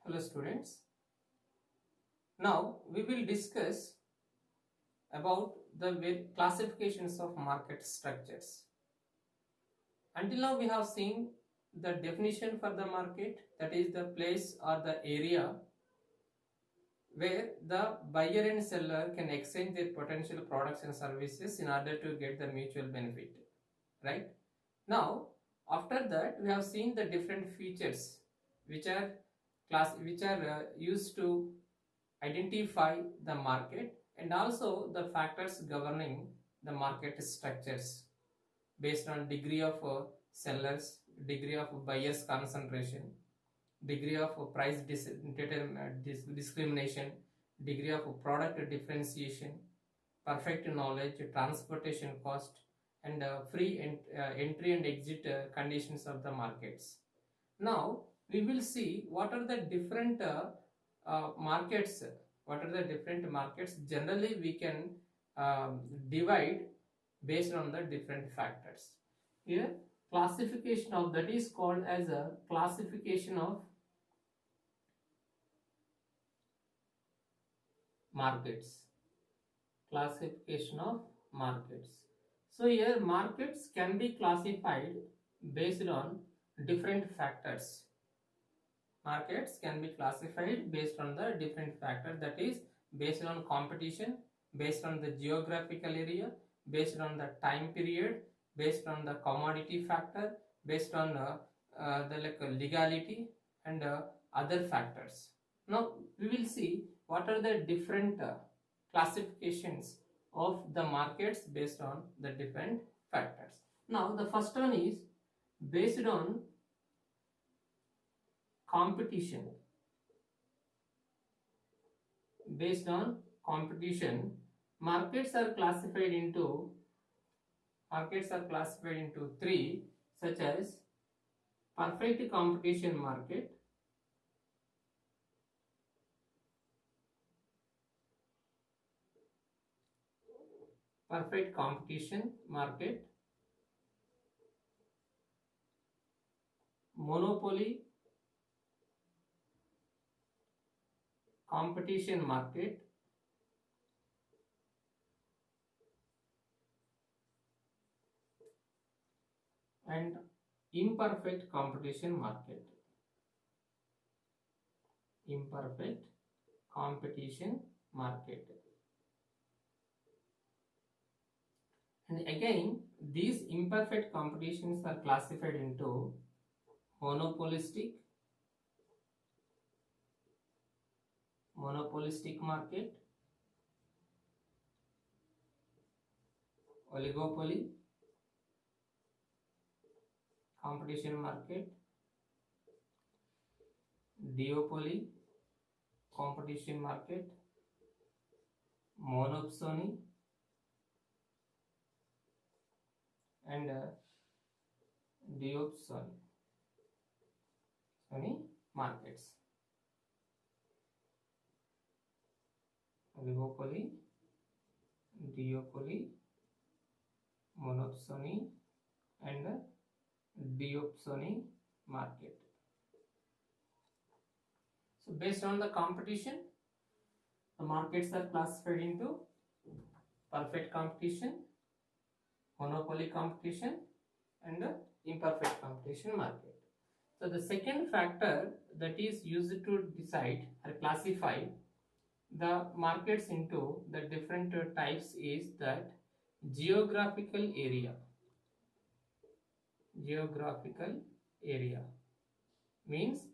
Hello students. Now we will discuss about the classifications of market structures. Until now we have seen the definition for the market, that is the place or the area where the buyer and seller can exchange their potential products and services in order to get the mutual benefit, right? Now after that we have seen the different features which are used to identify the market, and also the factors governing the market structures based on degree of sellers, degree of buyers concentration, degree of price discrimination, degree of product differentiation, perfect knowledge, transportation cost, and entry and exit conditions of the markets. Now we will see what are the different markets. What are the different markets? Generally we can divide based on the different factors. Here classification of that is called as a classification of markets. Classification of markets. So here markets can be classified based on different factors. Markets can be classified based on the different factors, that is based on competition, based on the geographical area, based on the time period, based on the commodity factor, based on the legality and other factors. Now we will see what are the different classifications of the markets based on the different factors. Now the first one is based on competition. Based on competition, markets are classified into three, such as perfect competition market, monopoly competition market, and imperfect competition market. Imperfect competition market. And again, these imperfect competitions are classified into monopolistic market, oligopoly competition market, duopoly competition market, monopsony, and diopsony markets. Oligopoly, duopoly, monopsony, and diopsony market. So based on the competition, the markets are classified into perfect competition, monopoly competition, and imperfect competition market. So the second factor that is used to decide or classify the markets into the different types is that geographical area. Geographical area means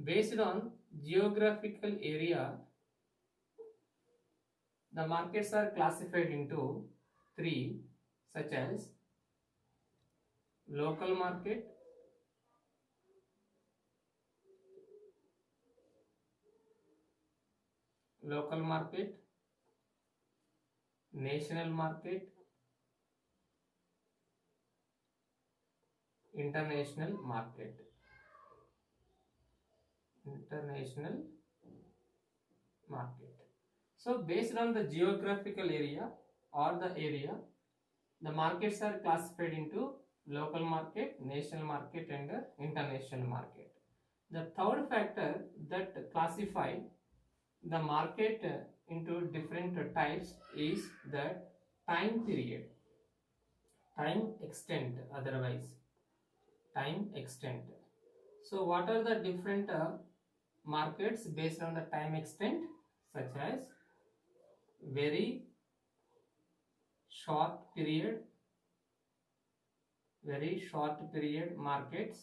based on geographical area, the markets are classified into three, such as local market, national market, international market. So based on the geographical area or the area, the markets are classified into local market, national market, and international market. The third factor that classify the market into different types is the time period, time extent, otherwise time extent. So what are the different markets based on the time extent? Such as very short period, very short period markets,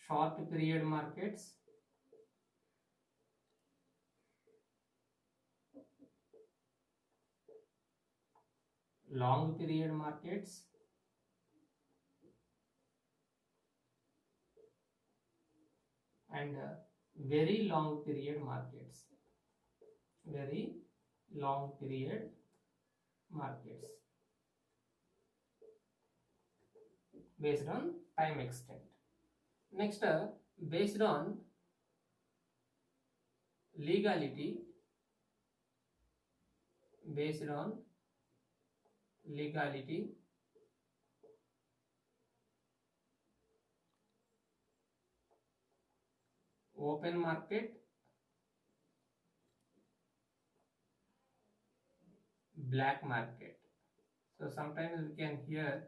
short period markets, long period markets, and very long period markets, very long period markets based on time extent. Next, based on legality, based on legality, open market, black market. So sometimes we can hear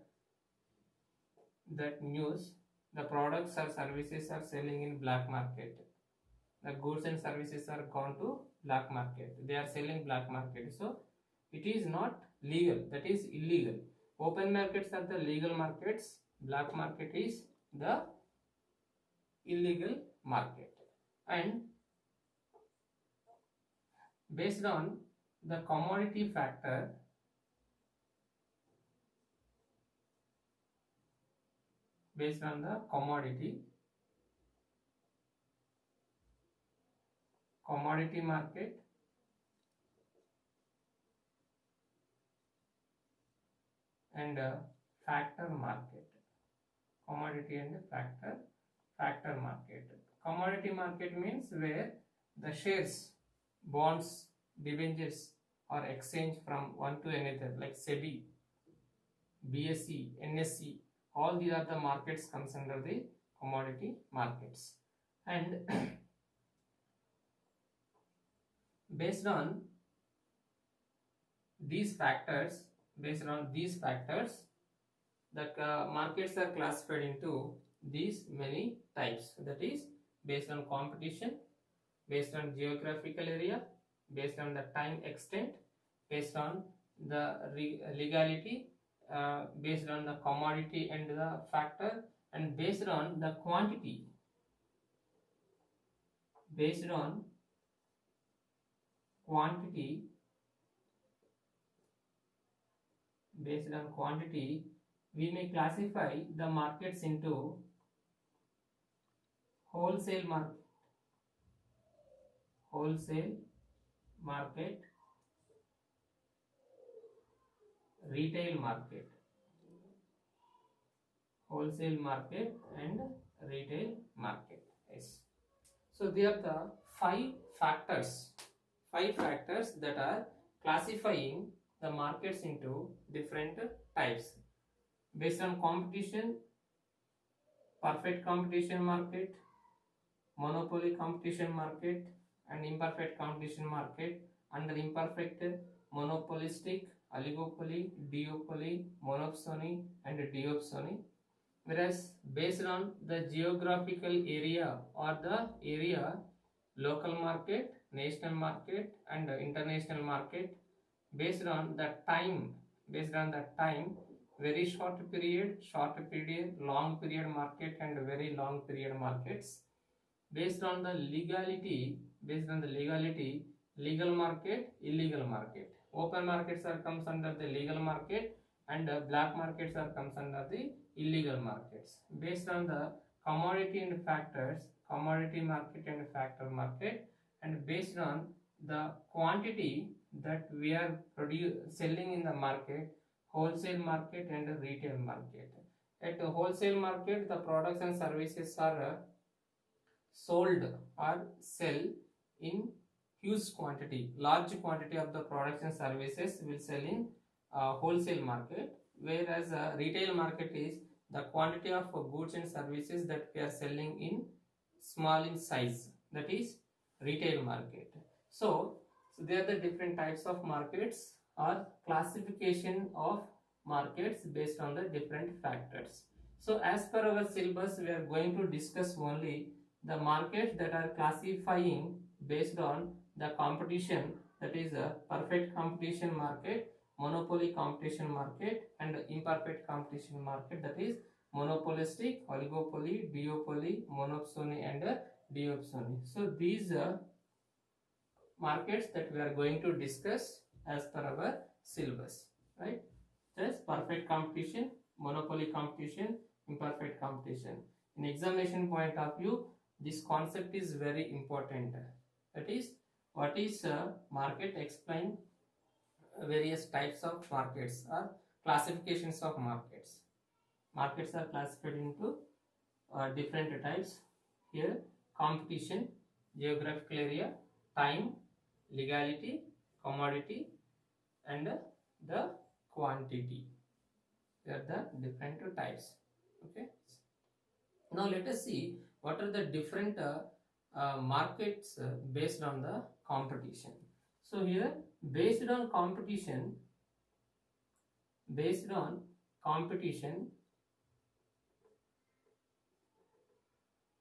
that news, the products or services are selling in black market, the goods and services are gone to black market, they are selling black market. So it is not legal, that is illegal. Open markets are the legal markets, black market is the illegal market. And based on the commodity factor, based on the commodity market, and factor market, commodity and factor market. Commodity market means where the shares, bonds, debentures are exchanged from one to another, like SEBI, BSE, NSE, all these are the markets comes under the commodity markets. And based on these factors, the markets are classified into these many types, that is based on competition, based on geographical area, based on the time extent, based on the legality, based on the commodity and the factor, and based on the quantity, based on quantity, we may classify the markets into wholesale market, retail market, wholesale market and retail market. Yes. So they are the five factors that are classifying the markets into different types. Based on competition, perfect competition market, monopoly competition market, and imperfect competition market. Under imperfect, monopolistic, oligopoly, duopoly, monopsony, and duopsony. Whereas based on the geographical area or the area, local market, national market, and international market. Based on the time, very short period, long period market, and very long period markets. Based on the legality, legal market, illegal market. Open markets are comes under the legal market, and black markets are comes under the illegal markets. Based on the commodity and factors, commodity market and factor market, and based on the quantity that we are selling in the market, wholesale market and retail market. At the wholesale market, the products and services are sold or sell in huge quantity, large quantity of the products and services will sell in wholesale market, whereas retail market is the quantity of goods and services that we are selling in small in size, that is retail market. So they are the different types of markets or classification of markets based on the different factors. So as per our syllabus, we are going to discuss only the markets that are classifying based on the competition, that is a perfect competition market, monopoly competition market, and imperfect competition market, that is monopolistic, oligopoly, duopoly, monopsony, and duopsony. So these markets that we are going to discuss as per our syllabus, right? Just perfect competition, monopoly competition, imperfect competition. In examination point of view, this concept is very important. That is, what is a market? Explain various types of markets or classifications of markets. Markets are classified into different types. Here, competition, geographical area, time, legality, commodity, and the quantity. They are the different types. Okay. Now let us see what are the different markets based on the competition. So here, based on competition,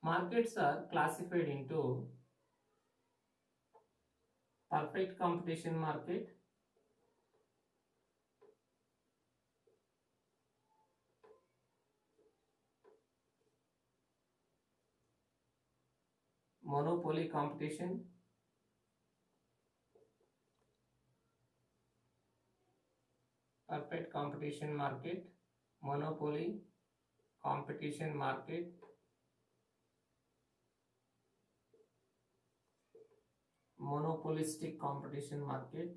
markets are classified into perfect competition market, monopoly competition, perfect competition market, monopoly competition market, monopolistic competition market,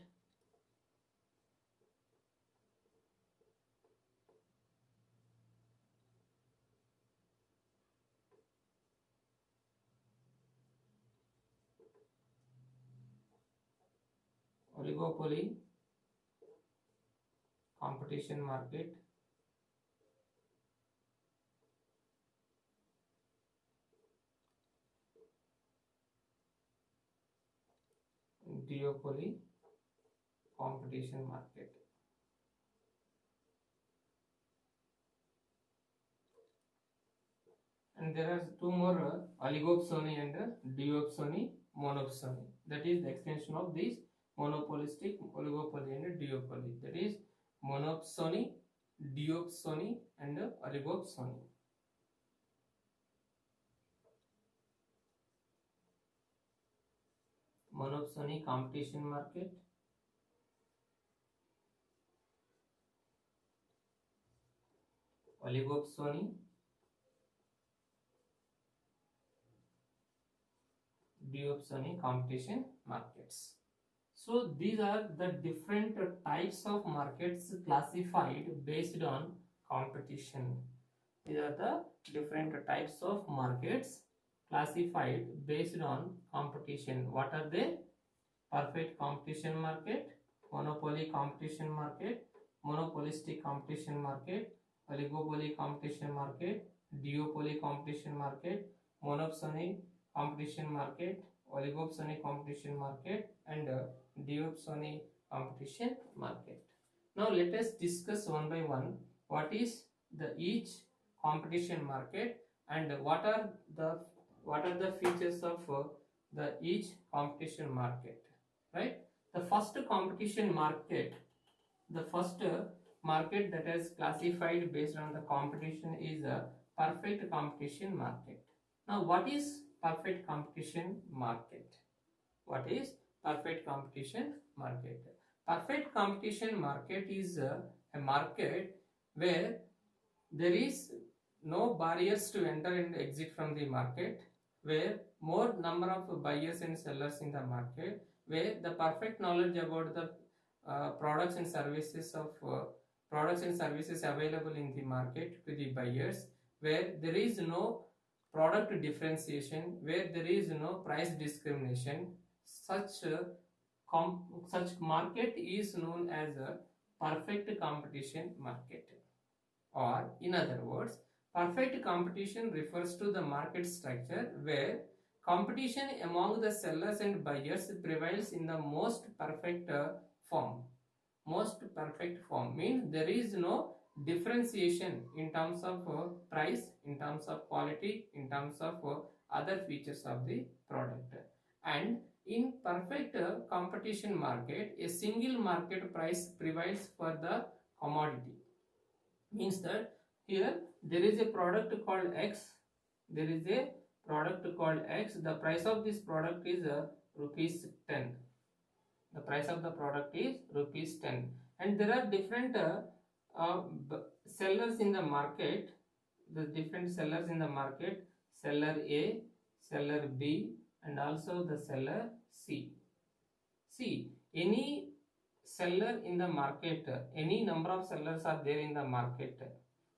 oligopoly competition market, duopoly competition market. And there are two more oligopsony and duopsony, monopsony. That is the extension of this monopolistic, oligopoly, and duopoly. That is monopsony, duopsony, and oligopsony. Monopsony competition market, oligopsony, duopsony competition markets. So these are the different types of markets classified based on competition. These are the different types of markets classified based on competition. What are they? Perfect competition market, monopoly competition market, monopolistic competition market, oligopoly competition market, duopoly competition market, monopsony competition market, oligopsony competition market, and duopsony competition market. Now let us discuss one by one what is the each competition market and what are the features of the each competition market, right? The first competition market, the first market that is classified based on the competition is a perfect competition market. Now what is perfect competition market? What is perfect competition market? Perfect competition market is a market where there is no barriers to enter and exit from the market, where more number of buyers and sellers in the market, where the perfect knowledge about the products and services available in the market to the buyers, where there is no product differentiation, where there is no price discrimination. Such market is known as a perfect competition market, or in other words, Perfect competition refers to the market structure where competition among the sellers and buyers prevails in the most perfect form. Most perfect form means there is no differentiation in terms of price, in terms of quality, in terms of other features of the product. And in perfect competition market, a single market price prevails for the commodity. Means that here there is a product called X. There is a product called X. The price of this product is rupees 10. The price of the product is rupees 10, and there are different uh, sellers in the market. The different sellers in the market: seller A, seller B, and also the seller C. See, any seller in the market, any number of sellers are there in the market,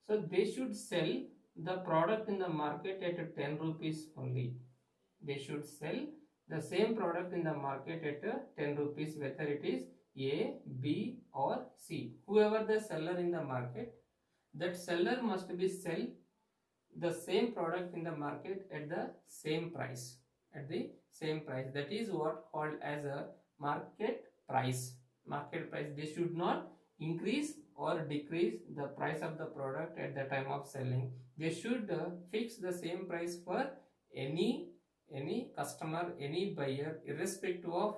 so they should sell the product in the market at 10 rupees only. They should sell the same product in the market at 10 rupees, whether it is A, B or C. Whoever the seller in the market, that seller must be sell the same product in the market at the same price. At the same price. That is what called as a market price. Market price. They should not increase or decrease the price of the product at the time of selling. They should fix the same price for any customer, any buyer, irrespective of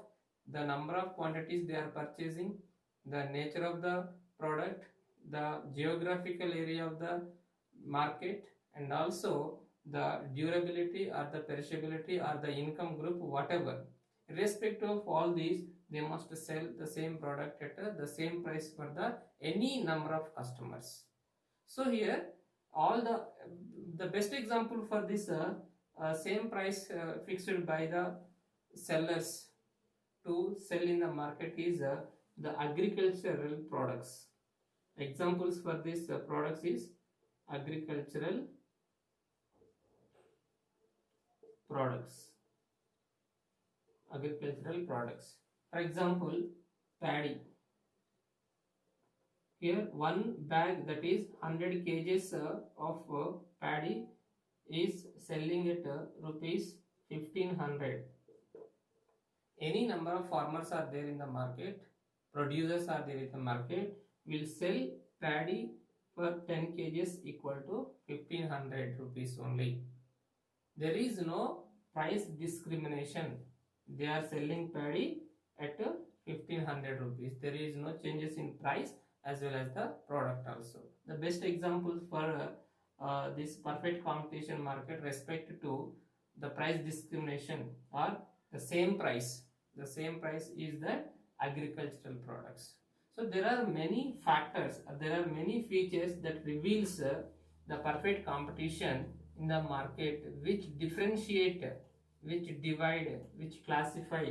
the number of quantities they are purchasing, the nature of the product, the geographical area of the market, and also the durability or the perishability or the income group, whatever. Irrespective of all these, they must sell the same product at the same price for the any number of customers. So here all the best example for this same price fixed by the sellers to sell in the market is the agricultural products. Examples for this products is agricultural products. Agricultural products. For example, paddy. Here one bag that is 100 kgs of paddy is selling at rupees 1500. Any number of farmers are there in the market, producers are there in the market, will sell paddy for 10 kgs equal to 1500 rupees only. There is no price discrimination. They are selling paddy at 1500 rupees. There is no changes in price as well as the product also. The best examples for this perfect competition market respect to the price discrimination or the same price. The same price is the agricultural products. So there are many factors, there are many features that reveals the perfect competition in the market, which differentiate, which divide, which classify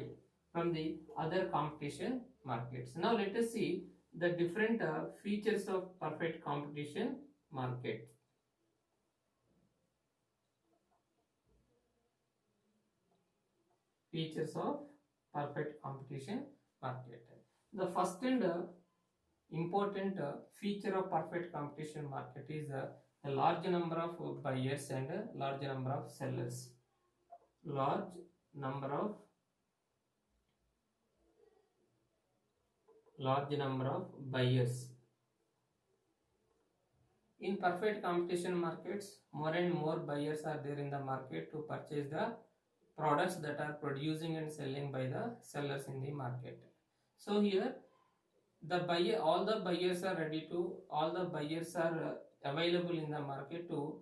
from the other competition markets. Now let us see the different features of perfect competition market. Features of perfect competition market. The first and important feature of perfect competition market is a large number of buyers and a large number of sellers. Large number of buyers. In perfect competition markets, more and more buyers are there in the market to purchase the products that are producing and selling by the sellers in the market. So here the buyer, all the buyers are available in the market to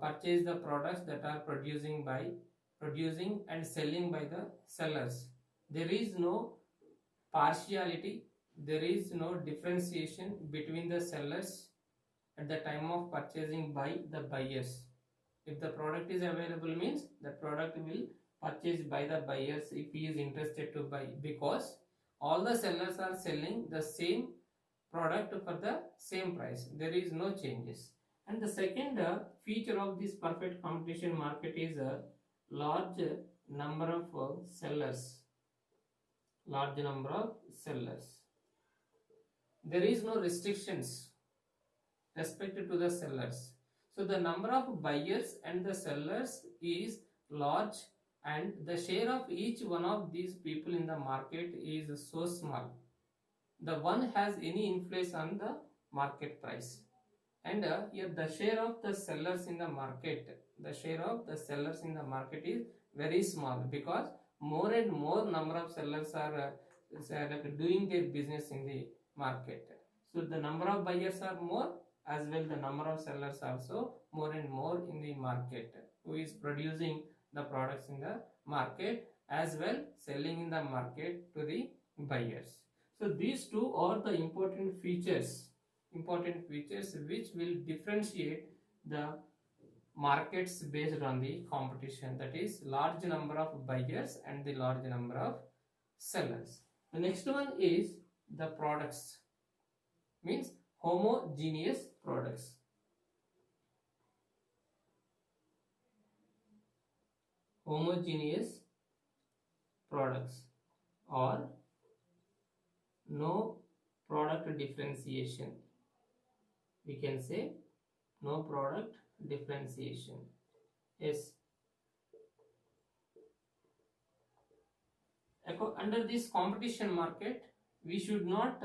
purchase the products that are producing and selling by the sellers. There is no partiality, there is no differentiation between the sellers at the time of purchasing by the buyers. If the product is available, means the product will purchase by the buyers if he is interested to buy, because all the sellers are selling the same product for the same price. There is no changes. And the second feature of this perfect competition market is a large number of sellers. Large number of sellers. There is no restrictions respected to the sellers. So the number of buyers and the sellers is large, and the share of each one of these people in the market is so small. The one has any influence on the market price. And here the share of the sellers in the market, is very small, because more and more number of sellers are like doing their business in the market. So the number of buyers are more, as well the number of sellers also more and more in the market, who is producing the products in the market as well selling in the market to the buyers. So these two are the important features which will differentiate the markets based on the competition, that is large number of buyers and the large number of sellers. The next one is the products, means homogeneous products. Homogeneous products, or no product differentiation, we can say no product differentiation. Yes, under this competition market, we should not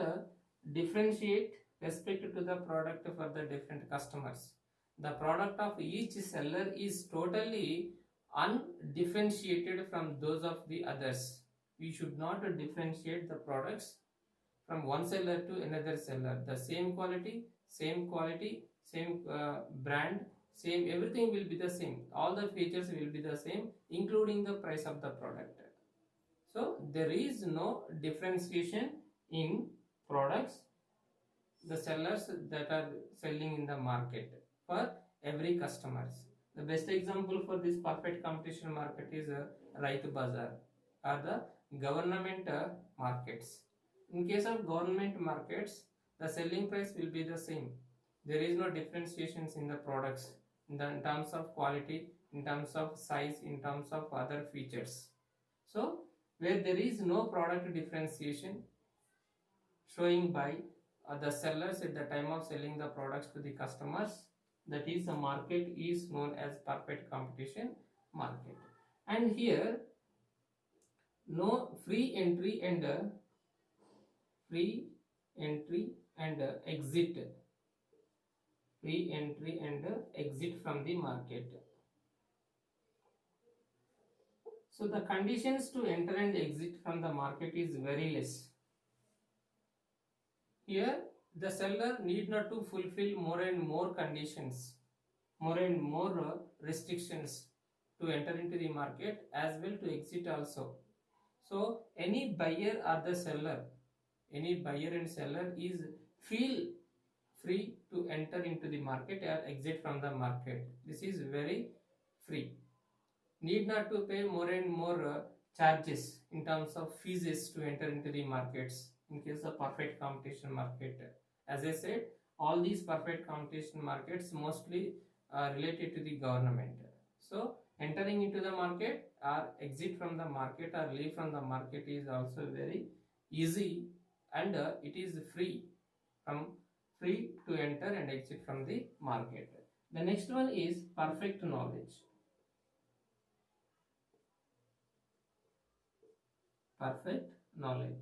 differentiate respect to the product for the different customers. The product of each seller is totally undifferentiated from those of the others. We should not differentiate the products from one seller to another seller. The same quality, same brand, same everything will be the same. All the features will be the same, including the price of the product. So there is no differentiation in products, the sellers that are selling in the market for every customers. The best example for this perfect competition market is Raitu Bazaar or the government markets. In case of government markets, the selling price will be the same. There is no differentiations in the products in terms of quality, in terms of size, in terms of other features. So where there is no product differentiation showing by the sellers at the time of selling the products to the customers, that is the market is known as perfect competition market. And here no free entry and exit, free entry and exit from the market. So the conditions to enter and exit from the market is very less. Here the seller need not to fulfill more and more conditions, more and more restrictions to enter into the market, as well to exit also. So any buyer or the seller, any buyer and seller is feel free to enter into the market or exit from the market. This is very free. Need not to pay more and more charges in terms of fees to enter into the markets in case of perfect competition market. As I said, all these perfect competition markets mostly are related to the government. So entering into the market or exit from the market or leave from the market is also very easy, and it is free to enter and exit from the market. The next one is perfect knowledge. Perfect knowledge.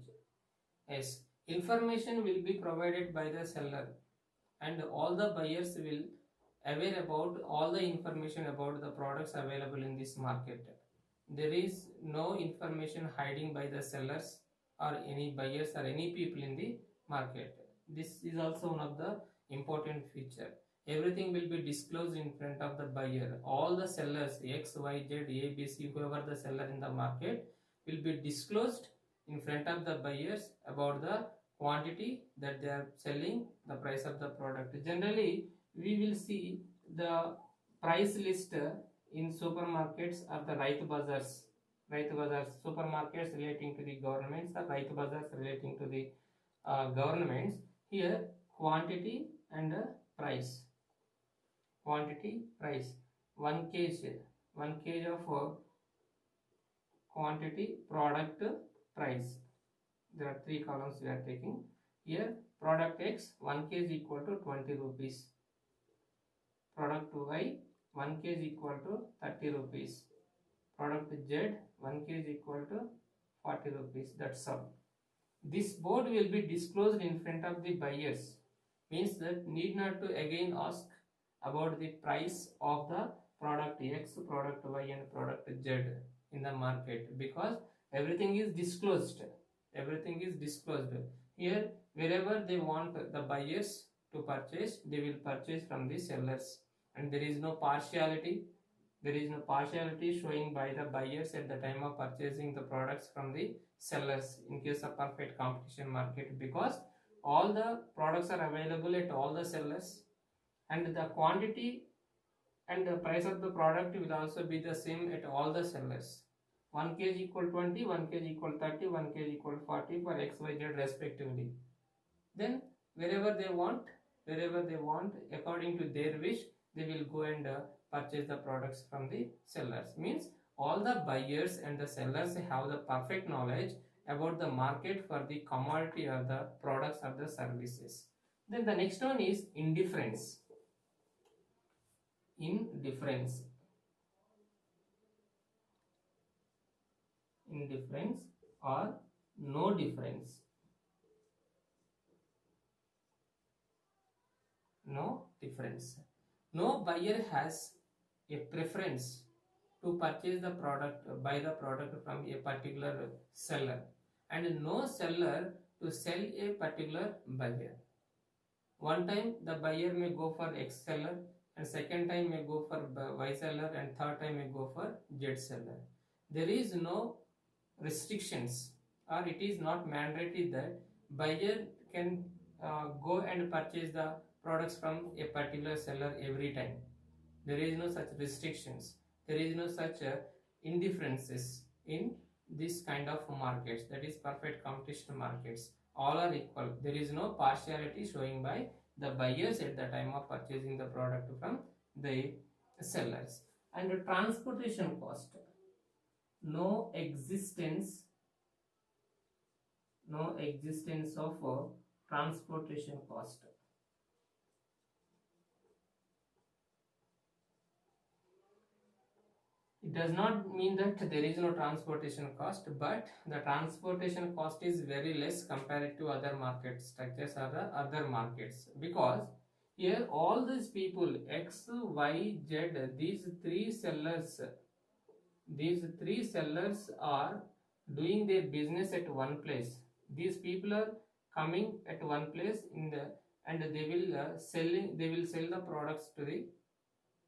Yes, information will be provided by the seller, and all the buyers will aware about all the information about the products available in this market. There is no information hiding by the sellers or any buyers or any people in the market. This is also one of the important feature. Everything will be disclosed in front of the buyer. All the sellers X, Y, Z, A, B, C, whoever the seller in the market will be disclosed in front of the buyers about the quantity that they are selling, the price of the product. Generally, we will see the price list in supermarkets or the Raitu Bazaars. Supermarkets relating to the governments, or Raitu Bazaars relating to the governments. Here, quantity and price. Quantity, price. 1 kg of quantity, product, price. There are 3 columns we are taking. Here product X 1 kg equal to 20 rupees. product Y 1 kg equal to 30 rupees, product Z 1 kg equal to 40 rupees. That's all. This board will be disclosed in front of the buyers, means that need not to again ask about the price of the product X, product Y and product Z in the market, because everything is disclosed. Everything is disclosed. Here wherever they want the buyers to purchase, they will purchase from the sellers, and there is no partiality. There is no partiality showing by the buyers at the time of purchasing the products from the sellers in case of perfect competition market, because all the products are available at all the sellers, and the quantity and the price of the product will also be the same at all the sellers. 1 kg equal 20, 1 kg equal 30, 1 kg equal 40 for XYZ respectively. Then wherever they want, according to their wish, they will go and purchase the products from the sellers. Means all the buyers and the sellers have the perfect knowledge about the market for the commodity or the products or the services. Then the next one is indifference. Indifference or no difference. No difference. No buyer has a preference to purchase the product, buy the product from a particular seller, and no seller to sell a particular buyer. One time the buyer may go for X seller, and second time may go for Y seller, and third time may go for Z seller. There is no restrictions, or it is not mandatory that buyer can go and purchase the products from a particular seller every time. There is no such restrictions. There is no such indifferences in this kind of markets, that is perfect competition markets. All are equal. There is no partiality showing by the buyers at the time of purchasing the product from the sellers. And the transportation cost, no existence of transportation cost. It does not mean that there is no transportation cost, but the transportation cost is very less compared to other market structures or the other markets, because here all these people X, Y, Z, these three sellers are doing their business at one place. These people are coming at one place and they will sell the products to the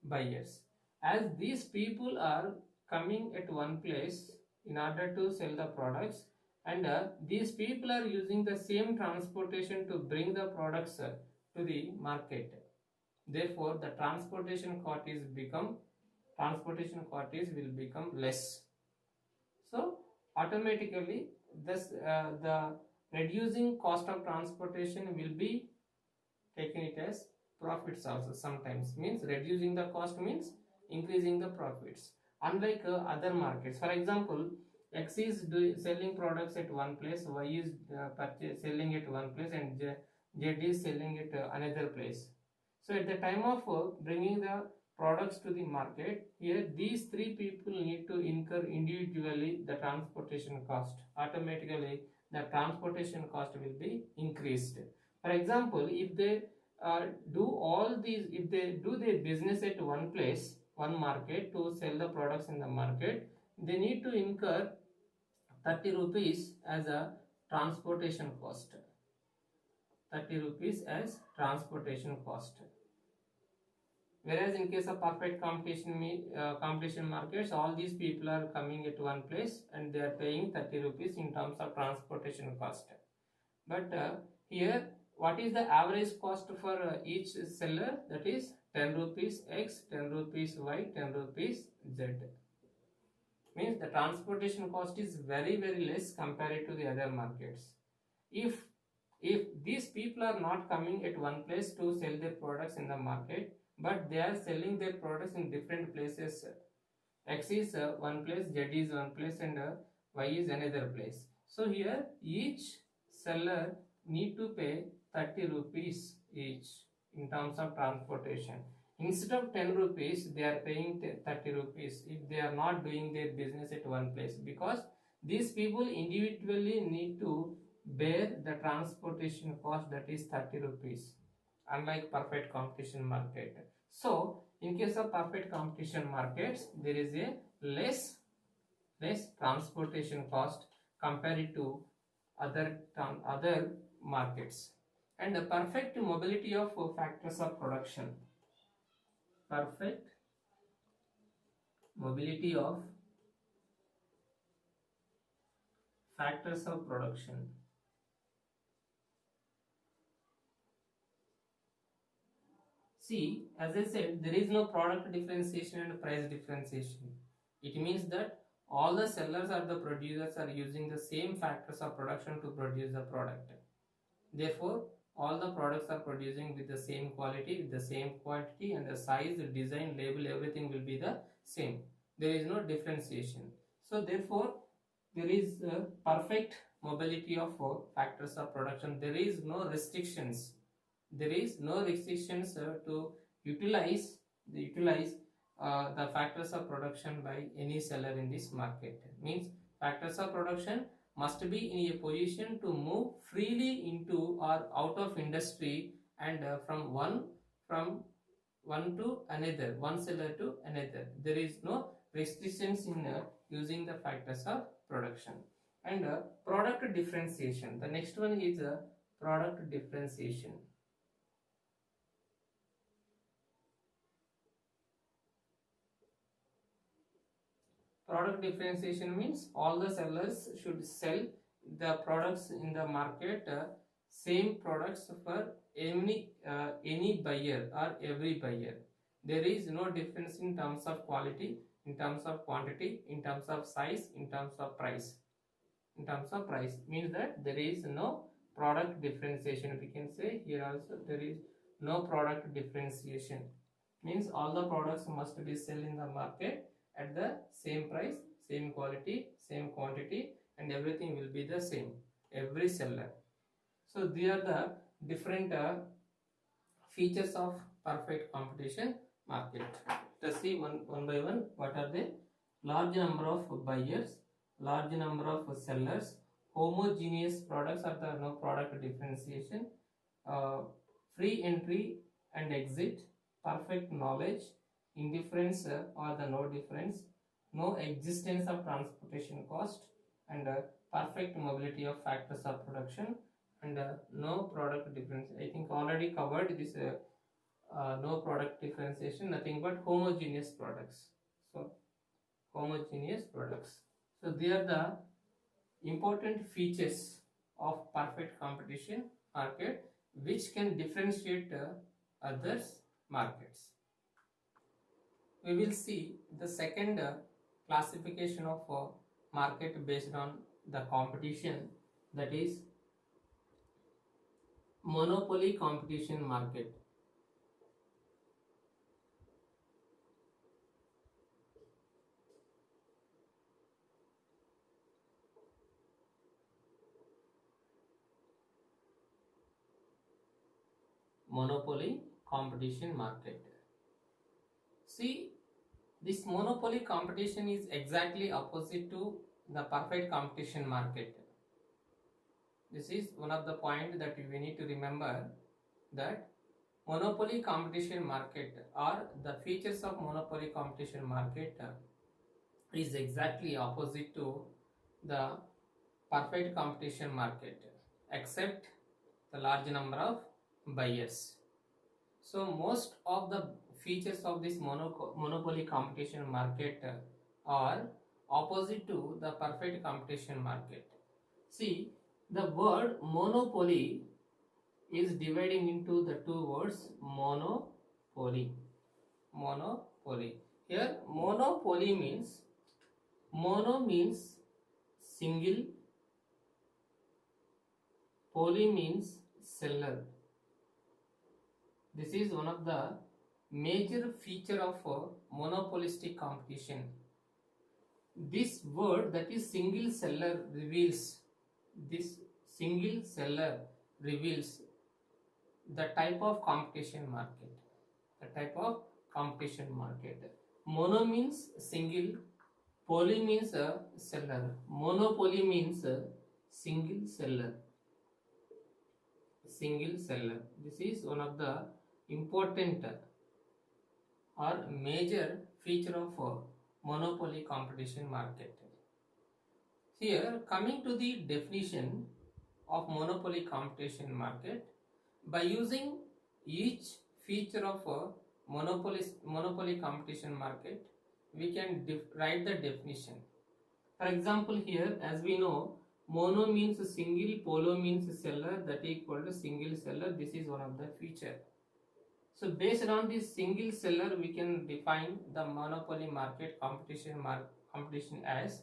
buyers. As these people are coming at one place in order to sell the products, and these people are using the same transportation to bring the products to the market, therefore the transportation cost will become less. So automatically the reducing cost of transportation will be taken it as profits also. Sometimes means reducing the cost means increasing the profits, unlike other markets. For example, X is selling products at one place, Y is selling at one place, and Z is selling at another place. So at the time of bringing the products to the market, here these three people need to incur individually the transportation cost. Automatically the transportation cost will be increased. For example, if they if they do their business at one place, one market, to sell the products in the market, they need to incur 30 rupees as a transportation cost. 30 rupees as transportation cost. Whereas in case of perfect competition markets, all these people are coming at one place and they are paying 30 rupees in terms of transportation cost. But here, what is the average cost for each seller? That is 10 rupees X, 10 rupees Y, 10 rupees Z. Means the transportation cost is very less compared to the other markets. If these people are not coming at one place to sell their products in the market, but they are selling their products in different places. X is one place, Z is one place, and Y is another place. So here each seller need to pay 30 rupees each in terms of transportation. Instead of 10 rupees, they are paying 30 rupees if they are not doing their business at one place, because these people individually need to bear the transportation cost, that is 30 rupees, unlike perfect competition market. So in case of perfect competition markets, there is a less transportation cost compared to other markets. And the perfect mobility of factors of production, perfect mobility of factors of production. See, as I said, there is no product differentiation and price differentiation. It means that all the sellers or the producers are using the same factors of production to produce the product. Therefore, all the products are producing with the same quality, with the same quantity, and the size, the design, label, everything will be the same. There is no differentiation. So therefore, there is a perfect mobility of factors of production. There is no restrictions. There is no restrictions to utilize the factors of production by any seller in this market. Means factors of production must be in a position to move freely into or out of industry, and from one to another, one seller to another. There is no restrictions in using the factors of production. And product differentiation, the next one is product differentiation. Product differentiation means all the sellers should sell the products in the market, same products for any buyer or every buyer. There is no difference in terms of quality, in terms of quantity, in terms of size, in terms of price. In terms of price means that there is no product differentiation. We can say here also there is no product differentiation. Means all the products must be sold in the market at the same price, same quality, same quantity, and everything will be the same, every seller. So these are the different features of perfect competition market. Let's see one by one. What are they? Large number of buyers, large number of sellers, homogeneous products are the no product differentiation, free entry and exit, perfect knowledge, indifference or the no difference, no existence of transportation cost, and perfect mobility of factors of production, and no product difference. I think already covered this no product differentiation, nothing but homogeneous products. So homogeneous products. So they are the important features of perfect competition market which can differentiate others markets. We will see the second classification of market based on the competition, that is monopoly competition market. Monopoly competition market. See, this monopoly competition is exactly opposite to the perfect competition market. This is one of the point that we need to remember, that monopoly competition market or the features of monopoly competition market is exactly opposite to the perfect competition market, except the large number of buyers. So most of the features of this monopoly competition market are opposite to the perfect competition market. See, the word monopoly is dividing into the two words monopoly. Monopoly. Here monopoly means, mono means single, poly means seller. This is one of the major feature of monopolistic competition. This word, that is single seller, reveals, this single seller reveals the type of competition market. The type of competition market. Mono means single, poly means a seller. Monopoly means a single seller. Single seller. This is one of the important or major feature of monopoly competition market. Here, coming to the definition of monopoly competition market, by using each feature of a monopoly competition market, we can write the definition. For example, here as we know, mono means single, polo means seller, that equal to single seller. This is one of the feature. So based on this single seller, we can define the monopoly market competition as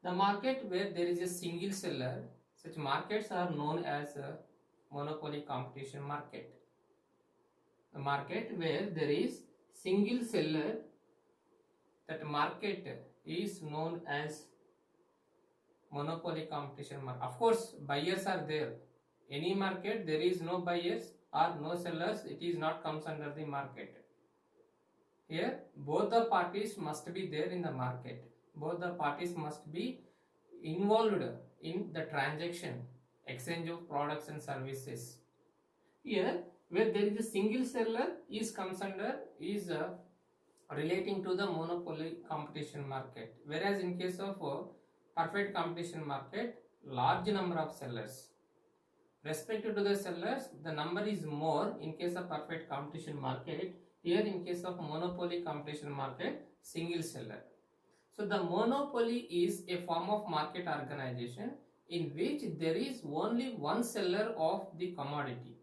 the market where there is a single seller. Such markets are known as a monopoly competition market. The market where there is single seller, that market is known as monopoly competition market. Of course, buyers are there. Any market there is no buyers or no sellers, it is not comes under the market. Here both the parties must be there in the market. Both the parties must be involved in the transaction, exchange of products and services. Here where there is a single seller is comes under is relating to the monopoly competition market, whereas in case of perfect competition market, large number of sellers. Respective to the sellers, the number is more in case of perfect competition market. Here in case of monopoly competition market, single seller. So the monopoly is a form of market organization in which there is only one seller of the commodity.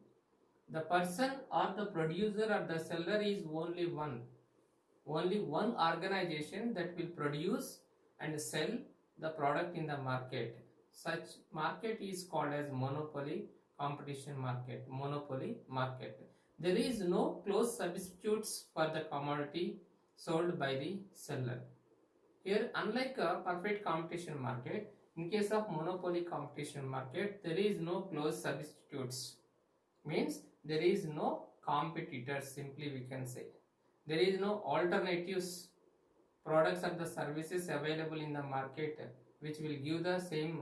The person or the producer or the seller is only one. Only one organization that will produce and sell the product in the market. Such market is called as monopoly competition market. Monopoly market. There is no close substitutes for the commodity sold by the seller. Here, unlike a perfect competition market, in case of monopoly competition market, there is no close substitutes. Means there is no competitors, simply we can say. There is no alternatives, products or the services available in the market which will give the same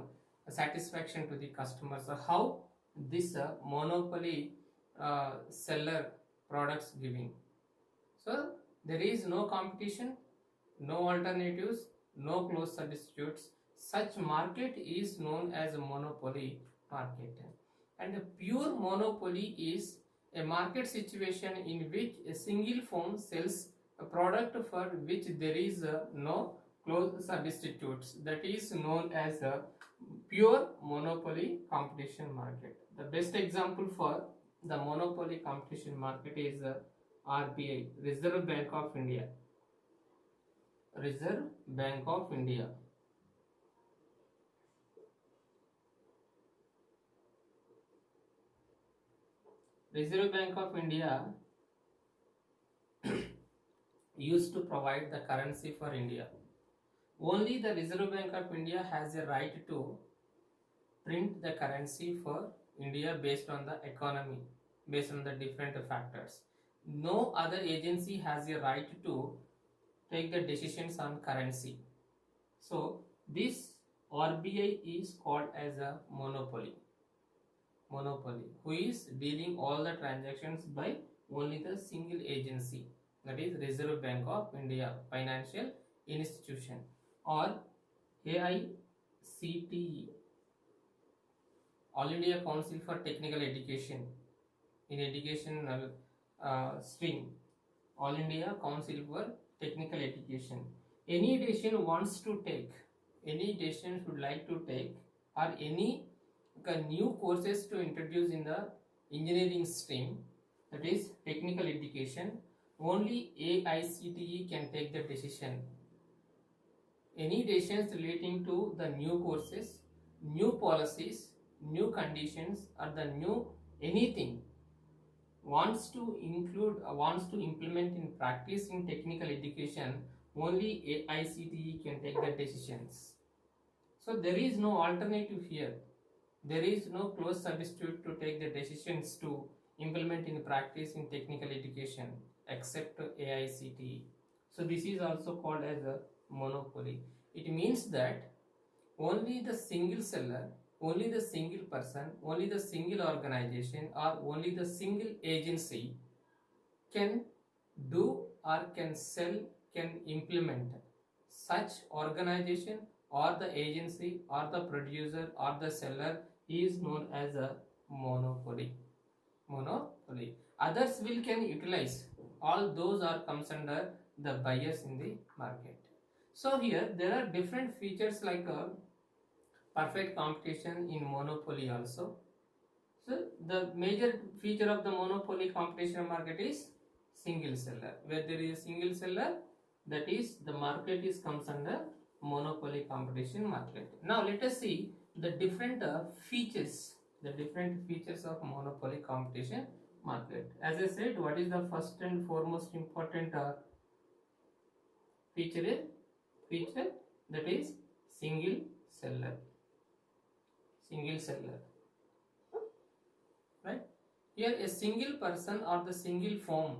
satisfaction to the customer. So how this monopoly seller products giving? So there is no competition, no alternatives, no close substitutes. Such market is known as a monopoly market. And a pure monopoly is a market situation in which a single firm sells a product for which there is no close substitutes. That is known as a pure monopoly competition market. The best example for the monopoly competition market is RBI, Reserve Bank of India. Reserve Bank of India. Reserve Bank of India used to provide the currency for India. Only the Reserve Bank of India has a right to print the currency for India based on the economy, based on the different factors. No other agency has a right to take the decisions on currency. So this RBI is called as a monopoly. Monopoly, who is dealing all the transactions by only the single agency, that is Reserve Bank of India, financial institution, or AICTE, All India Council for Technical Education, in educational stream, All India Council for Technical Education. Any decision wants to take, any decision would like to take, or any new courses to introduce in the engineering stream, that is technical education, only AICTE can take the decision. Any decisions relating to the new courses, new policies, new conditions, or the new anything wants to include, wants to implement in practice in technical education, only AICTE can take the decisions. So there is no alternative here. There is no close substitute to take the decisions to implement in practice in technical education. except AICTE. So this is also called as a monopoly. It means that only the single seller, only the single person, only the single organization, or only the single agency can do or can sell, can implement. Such organization or the agency or the producer or the seller is known as a monopoly. Monopoly. Others will can utilize. All those are comes under the buyers in the market. So here there are different features like a perfect competition in monopoly also. So the major feature of the monopoly competition market is single seller. Where there is a single seller, that is the market is comes under monopoly competition market. Now let us see the different features, the different features of monopoly competition market. As I said, what is the first and foremost important feature? Feature that is single seller. Single seller. Right? Here a single person or the single firm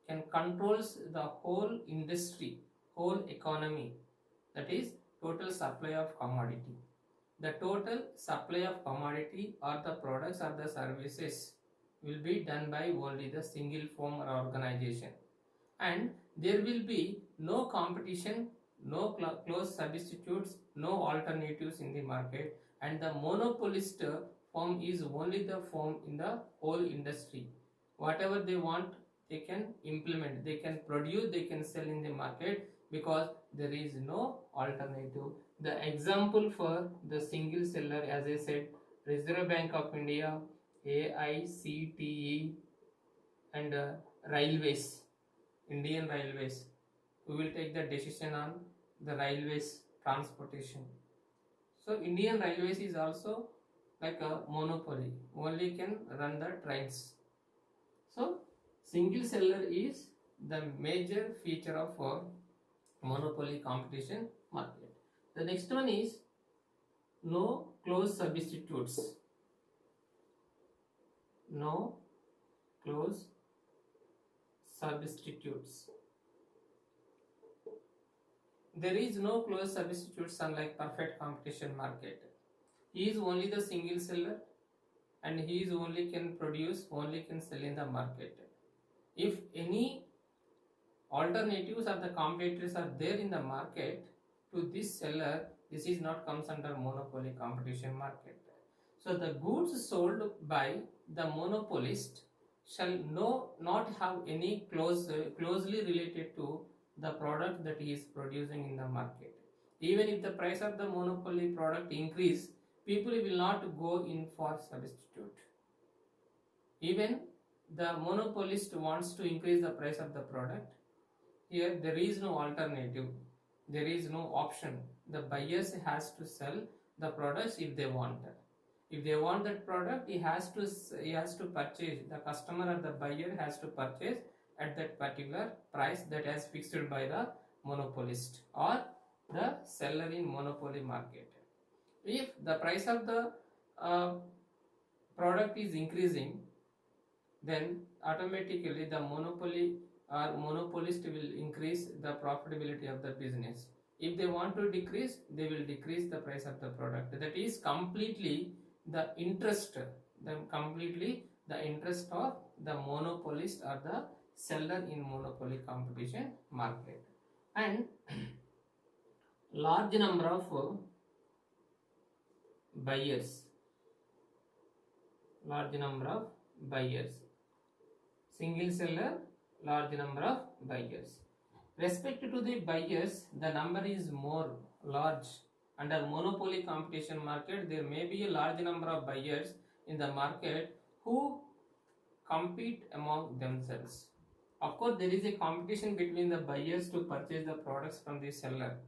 can controls the whole industry, whole economy, that is total supply of commodity. The total supply of commodity or the products or the services will be done by only the single firm or organization, and there will be no competition, no close substitutes, no alternatives in the market, and the monopolist firm is only the firm in the whole industry. Whatever they want, they can implement, they can produce, they can sell in the market, because there is no alternative. The example for the single seller, as I said, Reserve Bank of India, AICTE, and railways, Indian Railways, who will take the decision on the railways transportation. So Indian Railways is also like a monopoly, only can run the trains. So single seller is the major feature of monopoly competition market. The next one is no close substitutes. No close substitutes. There is no close substitutes unlike perfect competition market. He is only the single seller, and he is only can produce, only can sell in the market. If any alternatives or the competitors are there in the market to this seller, this is not comes under monopoly competition market. So the goods sold by the monopolist shall not have any closely related to the product that he is producing in the market. Even if the price of the monopoly product increase, people will not go in for substitute. Even the monopolist wants to increase the price of the product, here there is no alternative, there is no option. The buyers has to sell the products if they want. If they want that product, he has to purchase, the customer or the buyer has to purchase at that particular price that is fixed by the monopolist or the seller in monopoly market. If the price of the product is increasing, then automatically the monopoly or monopolist will increase the profitability of the business. If they want to decrease, they will decrease the price of the product. That is completely the interest of the monopolist or the seller in monopoly competition market. And large number of buyers, single seller, large number of buyers. Respect to the buyers, the number is more large. Under monopoly competition market, there may be a large number of buyers in the market who compete among themselves. Of course, there is a competition between the buyers to purchase the products from the seller,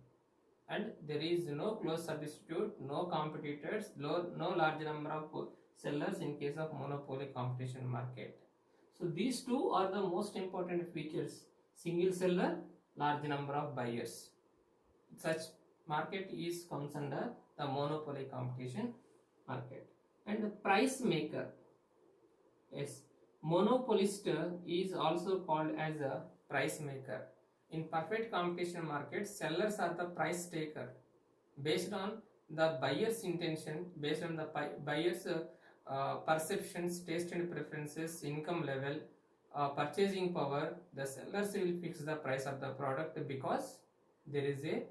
and there is no close substitute, no competitors, no large number of sellers in case of monopoly competition market. So these two are the most important features: single seller, large number of buyers. Such market comes under the monopoly competition market. And the price maker, yes, monopolist is also called as a price maker. In perfect competition market, sellers are the price taker based on the buyer's intention, based on the buyer's perceptions, taste and preferences, income level, purchasing power. The sellers will fix the price of the product because there is a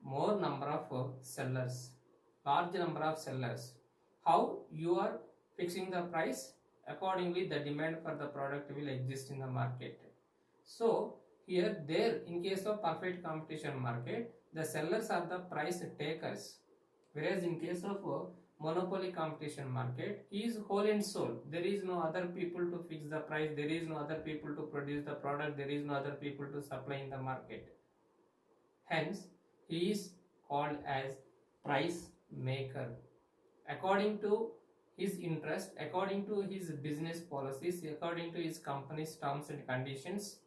more number of sellers, large number of sellers. How you are fixing the price? Accordingly, the demand for the product will exist in the market. So here, there in case of perfect competition market, the sellers are the price takers, whereas in case of monopoly competition market, he is whole and soul. There is no other people to fix the price, there is no other people to produce the product, there is no other people to supply in the market. Hence, he is called as price maker. According to his interest, according to his business policies, according to his company's terms and conditions,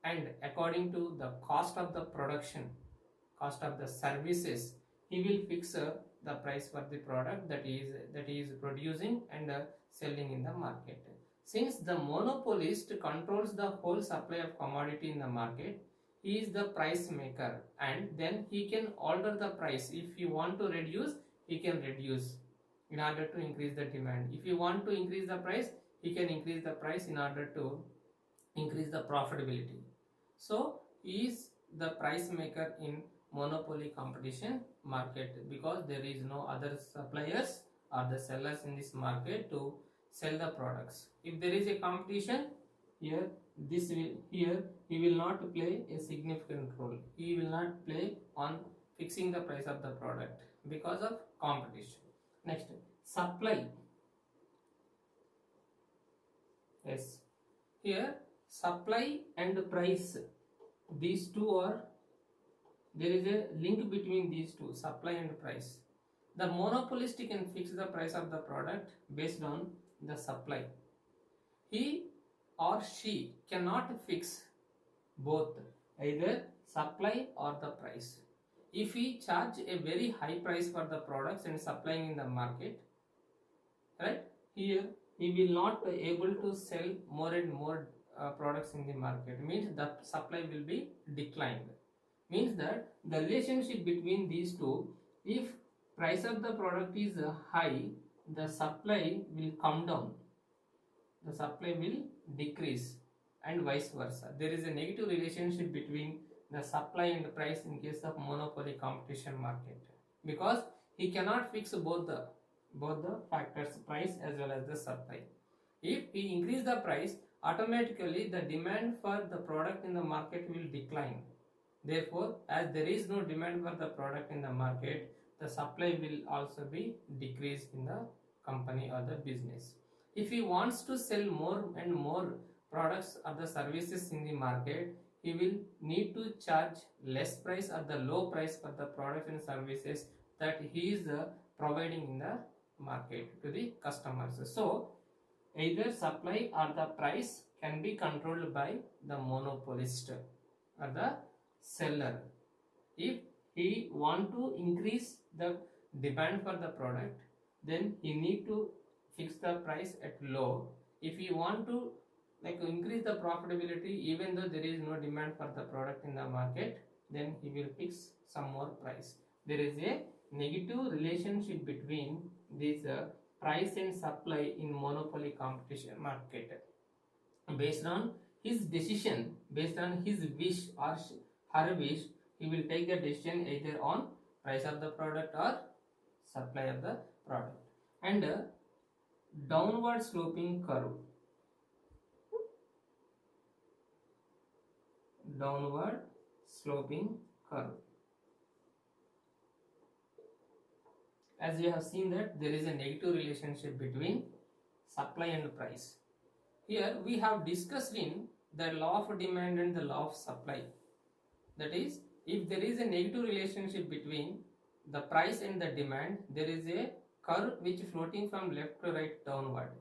and according to the cost of the production, cost of the services, he will fix the price for the product that he is producing and selling in the market. Since the monopolist controls the whole supply of commodity in the market, he is the price maker, and then he can alter the price. If you want to reduce, he can reduce in order to increase the demand. If you want to increase the price, he can increase the price in order to increase the profitability. So he is the price maker in monopoly competition market because there is no other suppliers or the sellers in this market to sell the products. If there is a competition, here he will not play a significant role. He will not play on fixing the price of the product because of competition. Next, supply. Yes, here supply and price, these two are, there is a link between these two, supply and price. The monopolist can fix the price of the product based on the supply. He or she cannot fix both, either supply or the price. If he charge a very high price for the products and supplying in the market, right, here he will not be able to sell more and more products in the market, means the supply will be declined. Means that the relationship between these two, if price of the product is high, the supply will come down, the supply will decrease, and vice versa. There is a negative relationship between the supply and price in case of monopoly competition market, because he cannot fix both the factors, price as well as the supply. If he increase the price, automatically the demand for the product in the market will decline. Therefore, as there is no demand for the product in the market, the supply will also be decreased in the company or the business. If he wants to sell more and more products or the services in the market, he will need to charge less price or the low price for the products and services that he is providing in the market to the customers. So, either supply or the price can be controlled by the monopolist or the seller. If he want to increase the demand for the product, then he need to fix the price at low. If he want to increase the profitability, even though there is no demand for the product in the market, then he will fix some more price. There is a negative relationship between this price and supply in monopoly competition market. Based on his decision, based on his wish or her wish, he will take the decision either on price of the product or supply of the product. And downward sloping curve. Downward sloping curve. As we have seen that there is a negative relationship between supply and price. Here we have discussed in the law of demand and the law of supply. That is, if there is a negative relationship between the price and the demand, there is a curve which is floating from left to right downward.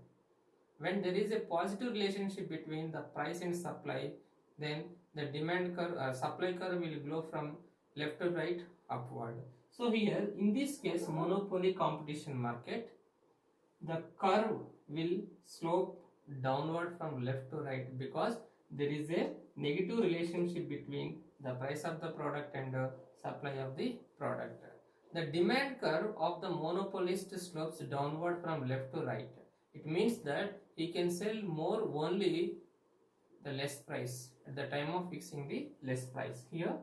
When there is a positive relationship between the price and supply, then the demand curve, supply curve will go from left to right upward. So here in this case, monopoly competition market, the curve will slope downward from left to right, because there is a negative relationship between the price of the product and the supply of the product. The demand curve of the monopolist slopes downward from left to right. It means that he can sell more only the less price at the time of fixing the less price. Here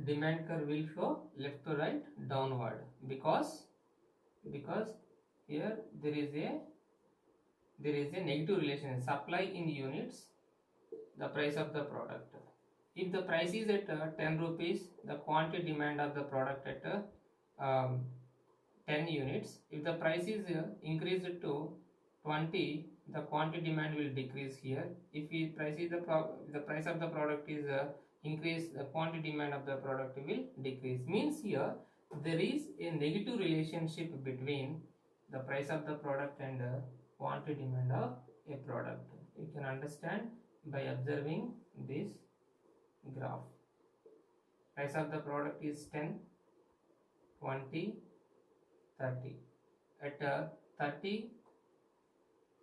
demand curve will flow left to right downward, because here there is a negative relation, supply in units, the price of the product. If the price is at 10 rupees, the quantity demand of the product at 10 units. If the price is increased to 20, the quantity demand will decrease here. If the price is the price of the product is increased, the quantity demand of the product will decrease. Means here there is a negative relationship between the price of the product and quantity demand of a product. You can understand by observing this graph. Price of the product is 10, 20, 30. At 30,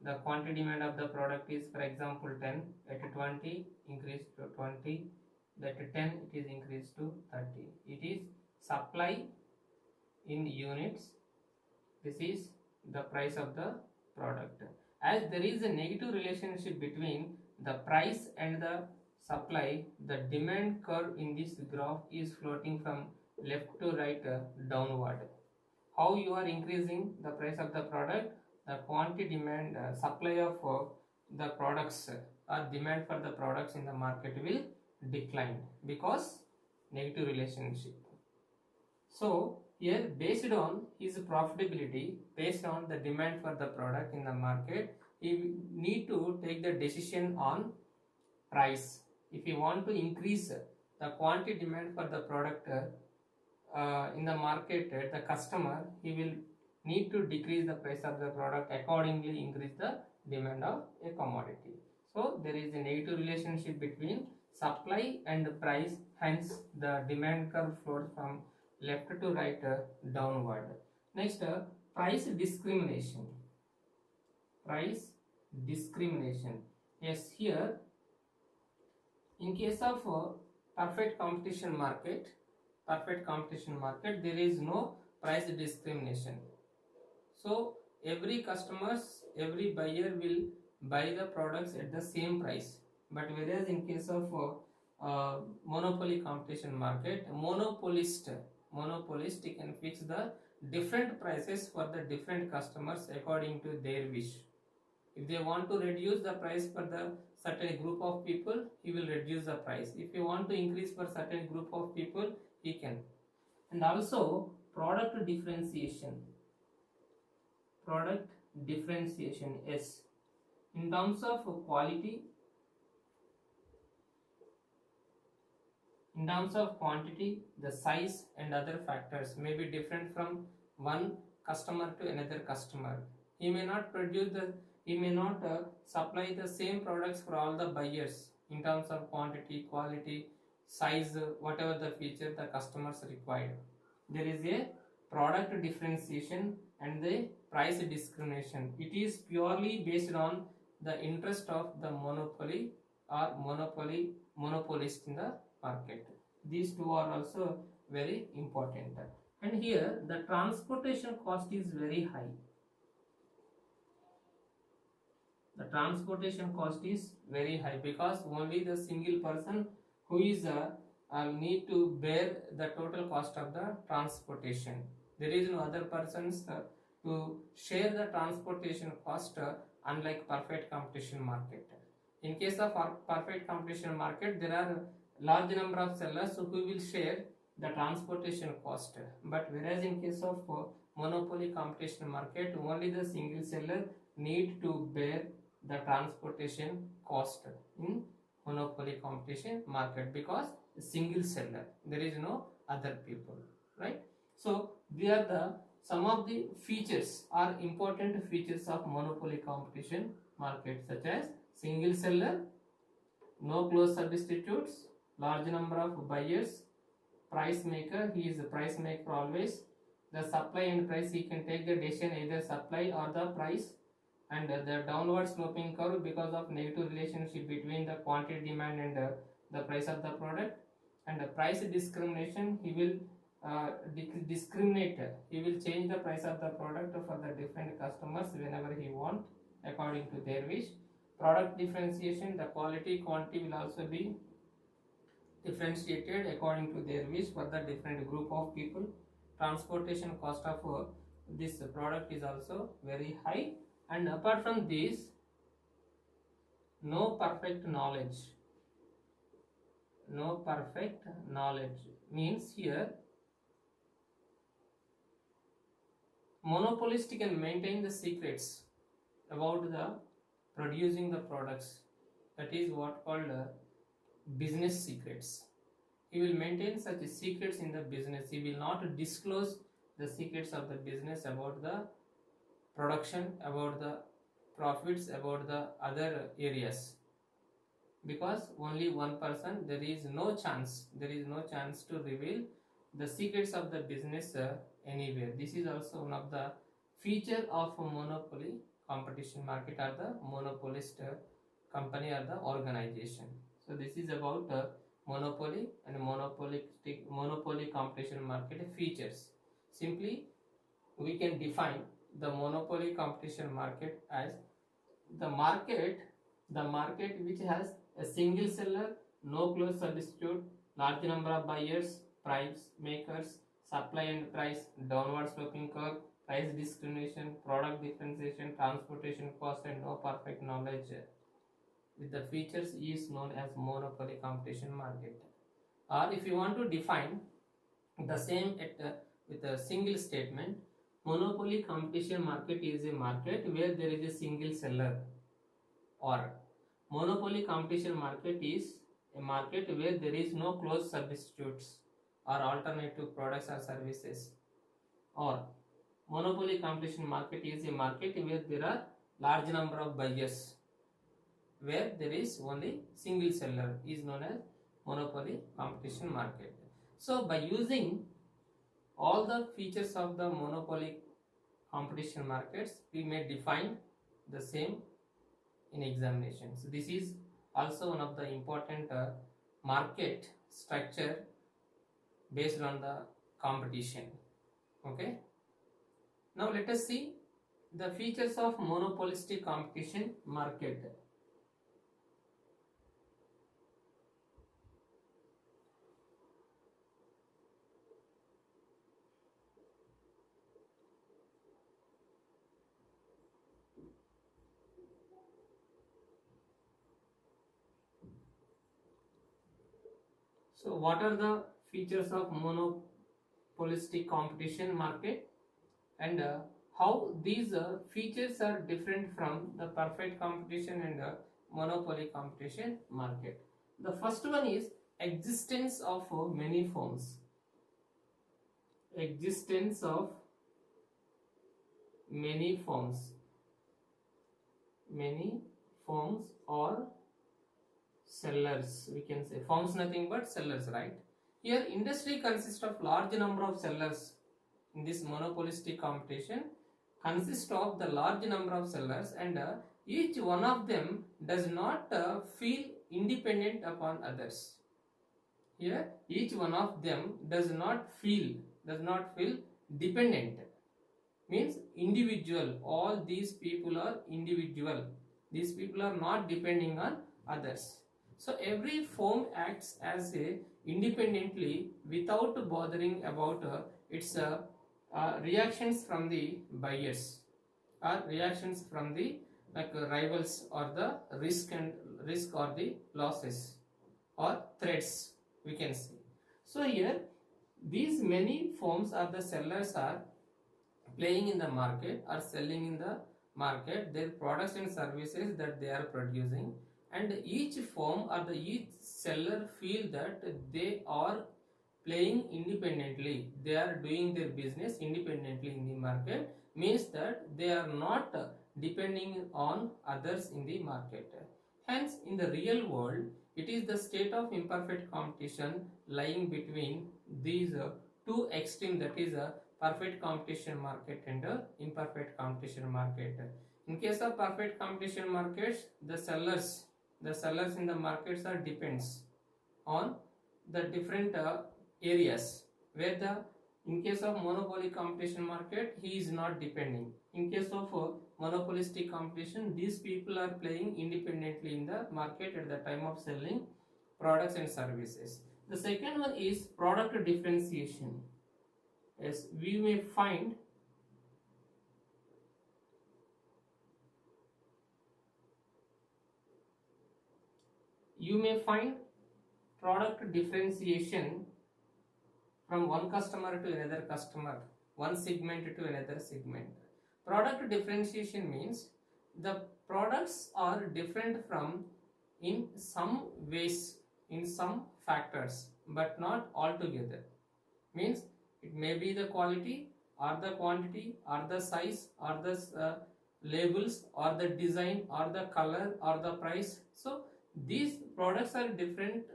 the quantity demand of the product is, for example, 10. At 20, increased to 20. At 10, it is increased to 30. It is supply in units. This is the price of the product. As there is a negative relationship between the price and the supply, the demand curve in this graph is floating from left to right downward. How you are increasing the price of the product? The quantity demand, supply of the products or demand for the products in the market will decline, because negative relationship. So here, based on his profitability, based on the demand for the product in the market, he need to take the decision on price. If you want to increase the quantity demand for the product in the market, the customer, he will need to decrease the price of the product, accordingly increase the demand of a commodity. So there is a negative relationship between supply and price, hence the demand curve flows from left to right downward. Next, price discrimination. Price discrimination. Yes, here in case of perfect competition market, there is no price discrimination. So every buyer will buy the products at the same price. But whereas in case of monopoly competition market, monopolist can fix the different prices for the different customers according to their wish. If they want to reduce the price for the certain group of people, he will reduce the price. If you want to increase for certain group of people, he can. And also product differentiation. Yes, in terms of quality, in terms of quantity, the size and other factors may be different from one customer to another customer. He may not supply the same products for all the buyers in terms of quantity, quality, size, whatever the feature the customers require. There is a product differentiation and the price discrimination. It is purely based on the interest of the monopoly or monopolist in the market. These two are also very important. And here the transportation cost is very high. The transportation cost is very high because only the single person who is need to bear the total cost of the transportation. There is no other persons to share the transportation cost, unlike perfect competition market. In case of perfect competition market, there are large number of sellers who will share the transportation cost. But whereas in case of monopoly competition market, only the single seller need to bear the transportation cost in monopoly competition market, because single seller, there is no other people, right? So they are the some of the features are important features of monopoly competition market, such as single seller, no close substitutes, large number of buyers, price maker, he is a price maker always, the supply and price, he can take the decision either supply or the price. And the downward sloping curve because of negative relationship between the quantity demand and the price of the product. And the price discrimination, he will discriminate, he will change the price of the product for the different customers whenever he want according to their wish. Product differentiation, the quality quantity will also be differentiated according to their wish for the different group of people. Transportation cost of this product is also very high. And apart from this, no perfect knowledge. No perfect knowledge means here monopolist can maintain the secrets about the producing the products. That is what called business secrets. He will maintain such secrets in the business. He will not disclose the secrets of the business about the production, about the profits, about the other areas, because only one person, there is no chance to reveal the secrets of the business anywhere. This is also one of the feature of a monopoly competition market, or the monopolist company or the organization. So this is about monopoly and monopoly competition market features. Simply we can define the monopoly competition market as the market which has a single seller, no close substitute, large number of buyers, price makers, supply and price, downward sloping curve, price discrimination, product differentiation, transportation cost, and no perfect knowledge with the features is known as monopoly competition market. Or if you want to define the same with a single statement, monopoly competition market is a market where there is a single seller. Or monopoly competition market is a market where there is no close substitutes or alternative products or services. Or monopoly competition market is a market where there are large number of buyers, where there is only single seller, is known as monopoly competition market. So by using all the features of the monopoly competition markets, we may define the same in examinations. This is also one of the important market structure based on the competition. Okay, now let us see the features of monopolistic competition market. So what are the features of monopolistic competition market, and how these features are different from the perfect competition and monopoly competition market? The first one is existence of many firms. Existence of many firms. Many firms or sellers, we can say. Firms nothing but sellers, right? Here industry consists of large number of sellers. In this monopolistic competition consists of the large number of sellers, and each one of them does not feel independent upon others. Here each one of them does not feel dependent, means individual. All these people are individual. These people are not depending on others. So every firm acts as a independently without bothering about its reactions from the buyers, or reactions from the rivals, or the risk or the losses or threats, we can say. So here these many firms or the sellers are playing in the market or selling in the market their products and services that they are producing, and each firm or the each seller feel that they are playing independently, they are doing their business independently in the market, means that they are not depending on others in the market. Hence in the real world it is the state of imperfect competition lying between these two extremes, that is perfect competition market and imperfect competition market. In case of perfect competition markets, the sellers in the markets are depends on the different areas, where the in case of monopoly competition market he is not depending. In case of monopolistic competition, these people are playing independently in the market at the time of selling products and services. The second one is product differentiation. Yes, you may find product differentiation from one customer to another customer, one segment to another segment. Product differentiation means the products are different from in some ways, in some factors, but not altogether. Means it may be the quality or the quantity or the size or the labels or the design or the color or the price. So these products are different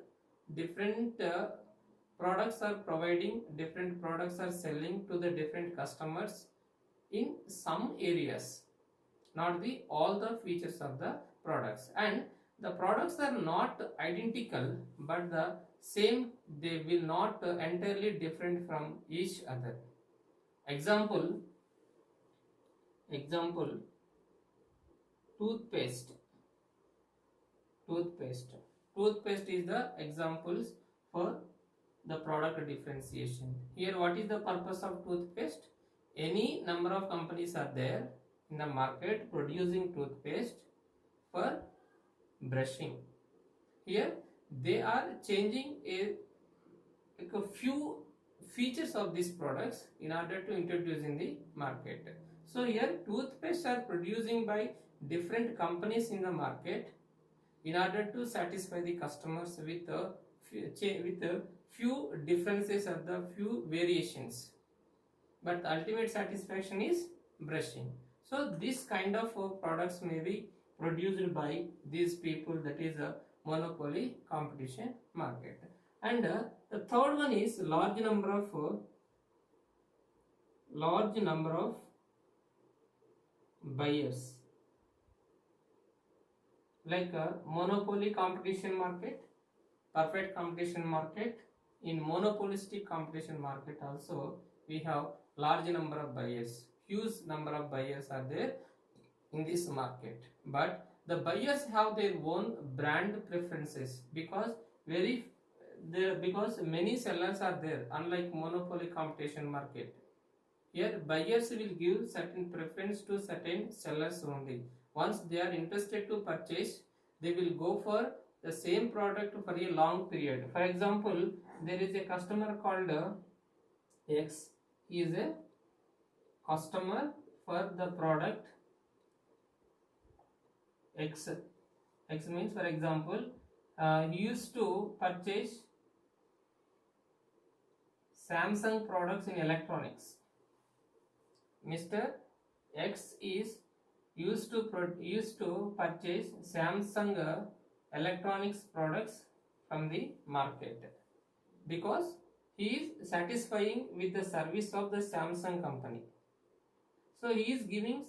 products are providing, different products are selling to the different customers in some areas, not the all the features of the products. And the products are not identical but the same, they will not entirely different from each other. Example, toothpaste. Toothpaste is the examples for the product differentiation. Here what is the purpose of toothpaste? Any number of companies are there in the market producing toothpaste for brushing. Here they are changing like a few features of these products in order to introduce in the market. So here toothpaste are producing by different companies in the market in order to satisfy the customers with a few differences or the few variations, but the ultimate satisfaction is brushing. So this kind of products may be produced by these people, that is a monopoly competition market. And the third one is large number of buyers, like a monopoly competition market, perfect competition market. In monopolistic competition market also we have large number of buyers, huge number of buyers are there in this market, but the buyers have their own brand preferences, because many sellers are there. Unlike monopoly competition market, here buyers will give certain preference to certain sellers only. Once they are interested to purchase, they will go for the same product for a long period. For example, there is a customer called X. He is a customer for the product X. X means, for example, he used to purchase Samsung products in electronics. Mr. X is used to purchase Samsung electronics products from the market, because he is satisfying with the service of the Samsung company. So he is giving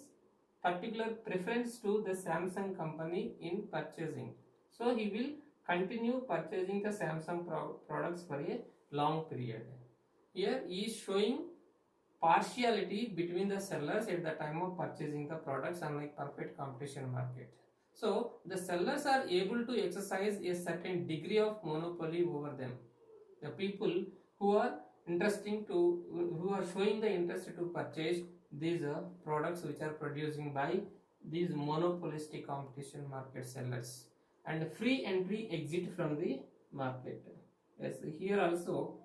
particular preference to the Samsung company in purchasing. So he will continue purchasing the Samsung products for a long period. Here he is showing partiality between the sellers at the time of purchasing the products, unlike perfect competition market. So the sellers are able to exercise a certain degree of monopoly over them. The people who are showing the interest to purchase these products which are producing by these monopolistic competition market sellers, and free entry exit from the market. Yes, here also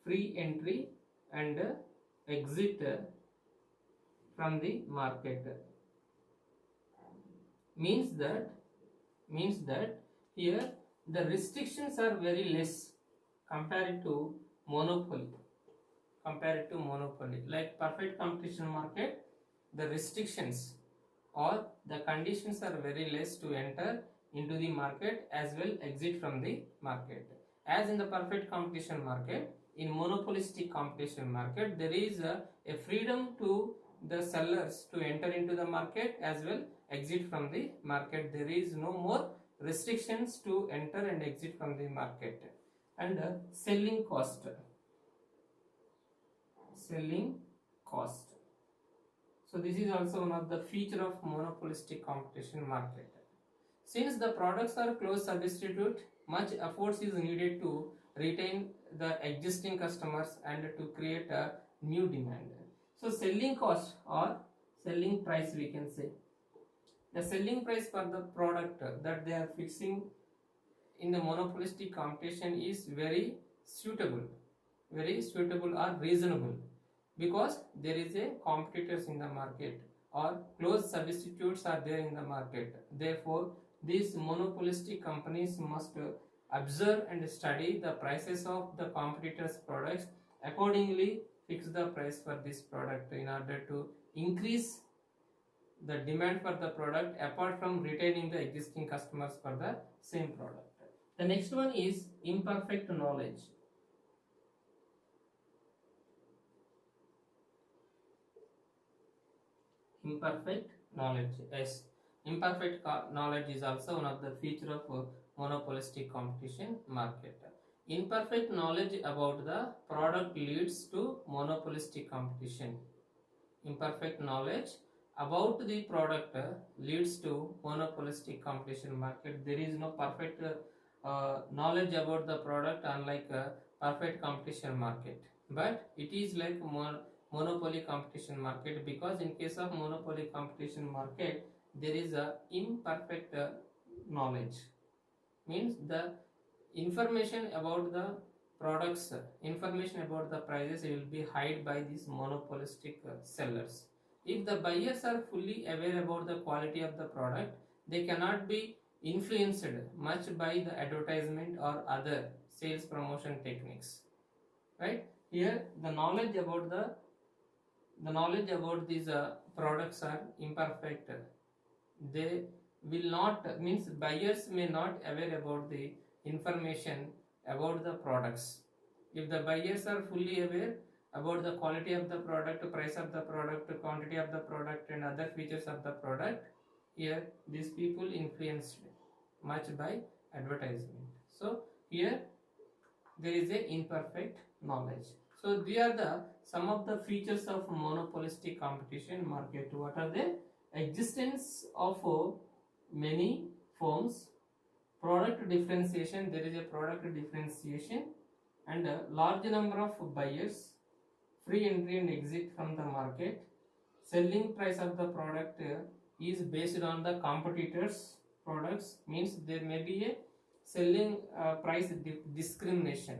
free entry and exit from the market means that here the restrictions are very less compared to monopoly. Like perfect competition market, the restrictions or the conditions are very less to enter into the market as well exit from the market. As in the perfect competition market, in monopolistic competition market, there is a freedom to the sellers to enter into the market as well exit from the market. There is no more restrictions to enter and exit from the market. And selling cost. So this is also one of the feature of monopolistic competition market. Since the products are close substitute, much efforts is needed to retain the existing customers and to create a new demand. So selling cost or selling price, we can say, the selling price for the product that they are fixing in the monopolistic competition is very suitable or reasonable, because there is a competitors in the market or close substitutes are there in the market. Therefore these monopolistic companies must observe and study the prices of the competitors products, accordingly fix the price for this product in order to increase the demand for the product apart from retaining the existing customers for the same product. The next one is imperfect knowledge. Imperfect knowledge. Yes, imperfect knowledge is also one of the feature of monopolistic competition market. Imperfect knowledge about the product leads to monopolistic competition. Imperfect knowledge about the product leads to monopolistic competition market. There is no perfect knowledge about the product, unlike a perfect competition market, but it is like monopoly competition market, because in case of monopoly competition market there is a imperfect knowledge, means the information about the products, information about the prices will be hid by these monopolistic sellers. If the buyers are fully aware about the quality of the product, they cannot be influenced much by the advertisement or other sales promotion techniques, right? Here the knowledge about these products are imperfect. They will not, means buyers may not aware about the information about the products. If the buyers are fully aware about the quality of the product, price of the product, quantity of the product and other features of the product, here these people influenced much by advertisement. So here there is a imperfect knowledge. So these are the some of the features of monopolistic competition market. What are they? Existence of many firms, product differentiation, there is a product differentiation, and a large number of buyers, free entry and exit from the market. Selling price of the product is based on the competitors products, means there may be a selling price discrimination.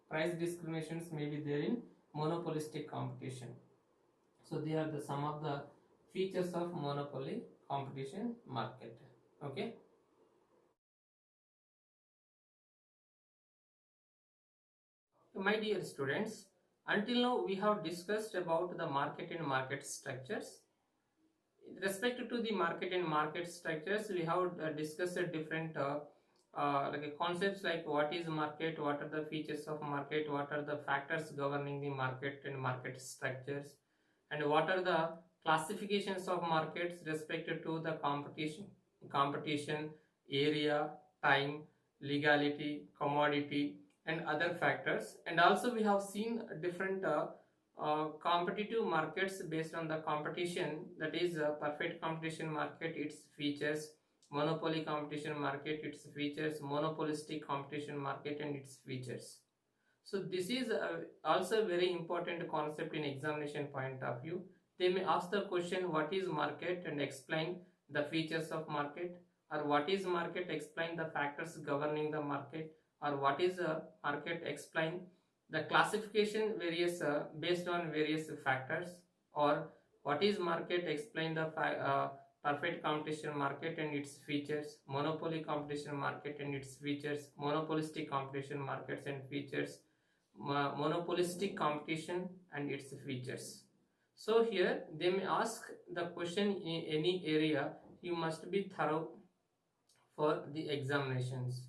Price discriminations may be there in monopolistic competition. So they are the some of the features of monopoly competition market. Okay. My dear students, until now we have discussed about the market and market structures. With respect to the market and market structures, we have discussed different concepts like what is market, what are the features of market, what are the factors governing the market and market structures, and what are the classifications of markets respected to the competition, area, time, legality, commodity and other factors. And also we have seen different competitive markets based on the competition, that is perfect competition market, its features, monopoly competition market, its features, monopolistic competition market and its features. So this is also a very important concept in examination point of view. They may ask the question what is market and explain the features of market, or what is market, explain the factors governing the market, or what is a market, explain the classification various based on various factors, or what is market, explain the perfect competition market and its features, monopoly competition market and its features, monopolistic competition markets and features, monopolistic competition and its features. So here they may ask the question in any area, you must be thorough for the examinations.